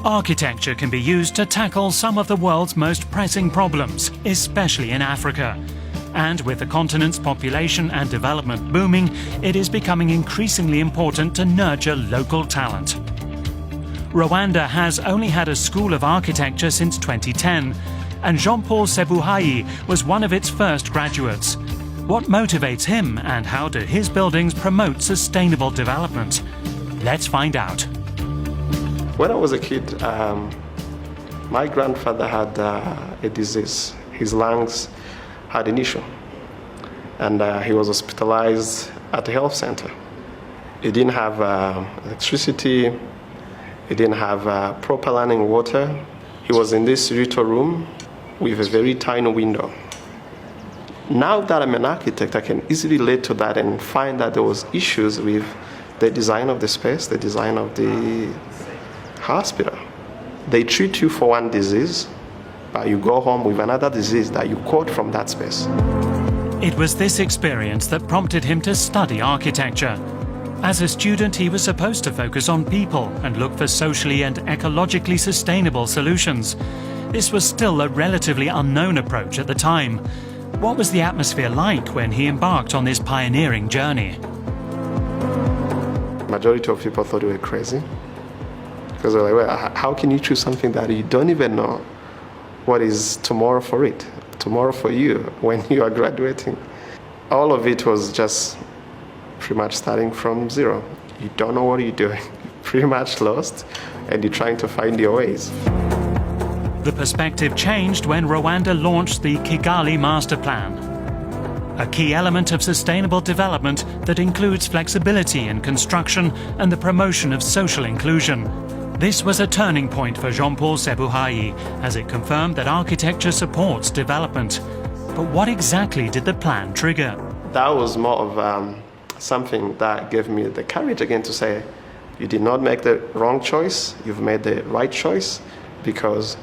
Architecture can be used to tackle some of the world's most pressing problems, especially in Africa. And with the continent's population and development booming, it is becoming increasingly important to nurture local talent. Rwanda has only had a school of architecture since 2010, and Jean-Paul Sebuhayi was one of its first graduates. What motivates him, and how do his buildings promote sustainable development? Let's find out. When I was a kid, my grandfather had a disease. His lungs had an issue, and he was hospitalized at a health center. He didn't have electricity, he didn't have proper running water. He was in this little room with a very tiny window. Now that I'm an architect, I can easily relate to that and find that there was issues with the design of the space, the design of the hospital. They treat you for one disease, but you go home with another disease that you caught from that space. It was this experience that prompted him to study architecture. As a student, he was supposed to focus on people and look for socially and ecologically sustainable solutions. This was still a relatively unknown approach at the time. What was the atmosphere like when he embarked on this pioneering journey? Majority of people thought we were crazy. Because they're like, well, how can you choose something that you don't even know what is tomorrow for it, tomorrow for you when you are graduating? All of it was just pretty much starting from zero. You don't know what you're doing, pretty much lost, and you're trying to find your ways. The perspective changed when Rwanda launched the Kigali Master Plan, a key element of sustainable development that includes flexibility in construction and the promotion of social inclusion. This was a turning point for Jean-Paul Sebuhayi, as it confirmed that architecture supports development. But what exactly did the plan trigger? That was more of something that gave me the courage again to say, you did not make the wrong choice, you've made the right choice, because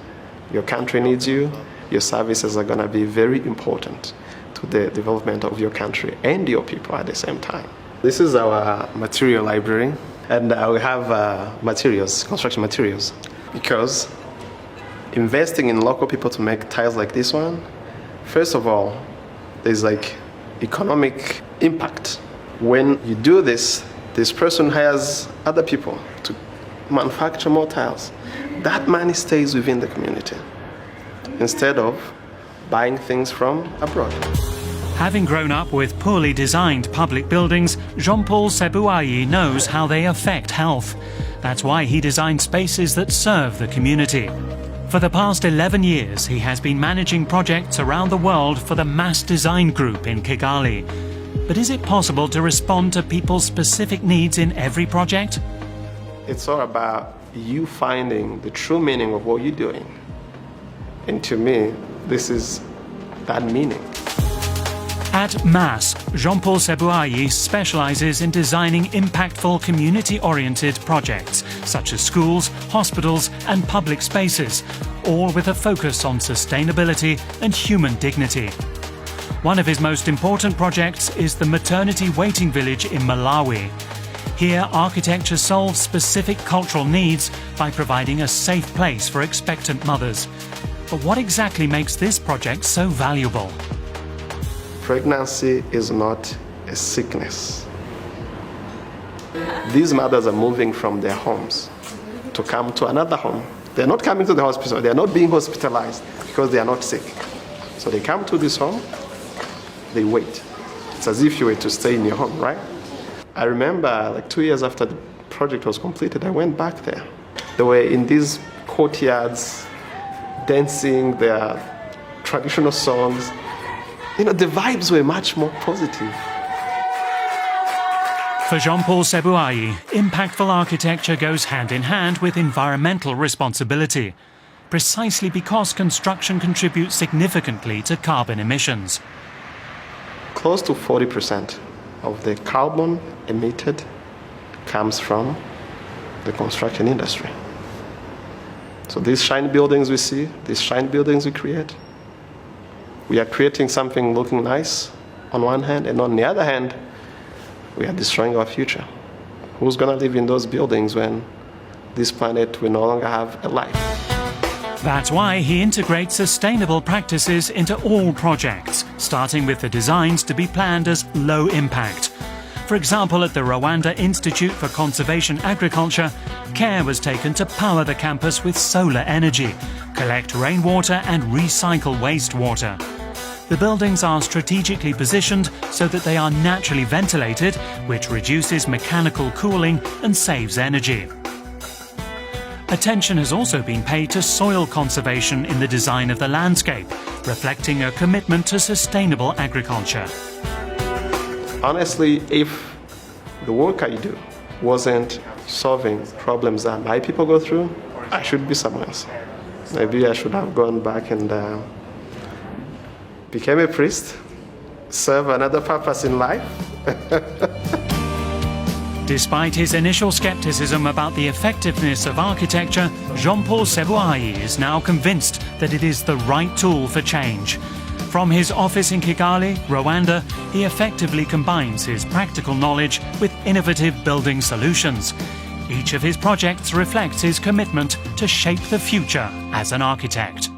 your country needs you, your services are going to be very important to the development of your country and your people at the same time. This is our material library. And we have materials, construction materials, because investing in local people to make tiles like this one, first of all, there's like economic impact. When you do this, this person hires other people to manufacture more tiles. That money stays within the community instead of buying things from abroad. Having grown up with poorly designed public buildings, Jean-Paul Sebuhayi knows how they affect health. That's why he designed spaces that serve the community. For the past 11 years, he has been managing projects around the world for the Mass Design Group in Kigali. But is it possible to respond to people's specific needs in every project? It's all about you finding the true meaning of what you're doing. And to me, this is that meaning. At MAS, Jean-Paul Sebuhayi specializes in designing impactful community-oriented projects, such as schools, hospitals and public spaces, all with a focus on sustainability and human dignity. One of his most important projects is the maternity waiting village in Malawi. Here, architecture solves specific cultural needs by providing a safe place for expectant mothers. But what exactly makes this project so valuable? Pregnancy is not a sickness. These mothers are moving from their homes to come to another home. They're not coming to the hospital, they're not being hospitalized because they are not sick. So they come to this home, they wait. It's as if you were to stay in your home, right? I remember like 2 years after the project was completed, I went back there. They were in these courtyards, dancing their traditional songs. You know, the vibes were much more positive. For Jean-Paul Sebuhayi, impactful architecture goes hand in hand with environmental responsibility, precisely because construction contributes significantly to carbon emissions. Close to 40% of the carbon emitted comes from the construction industry. So these shiny buildings we see, these shiny buildings we create, we are creating something looking nice on one hand, and on the other hand, we are destroying our future. Who's going to live in those buildings when this planet will no longer have a life. That's why he integrates sustainable practices into all projects, starting with the designs to be planned as low impact. For example, at the Rwanda Institute for Conservation Agriculture, care was taken to power the campus with solar energy, collect rainwater and recycle wastewater. The buildings are strategically positioned so that they are naturally ventilated, which reduces mechanical cooling and saves energy. Attention has also been paid to soil conservation in the design of the landscape, reflecting a commitment to sustainable agriculture. Honestly, if the work I do wasn't solving problems that my people go through, I should be somewhere else. Maybe I should have gone back and became a priest, serve another purpose in life. Despite his initial skepticism about the effectiveness of architecture, Jean-Paul Sebuayi is now convinced that it is the right tool for change. From his office in Kigali, Rwanda, he effectively combines his practical knowledge with innovative building solutions. Each of his projects reflects his commitment to shape the future as an architect.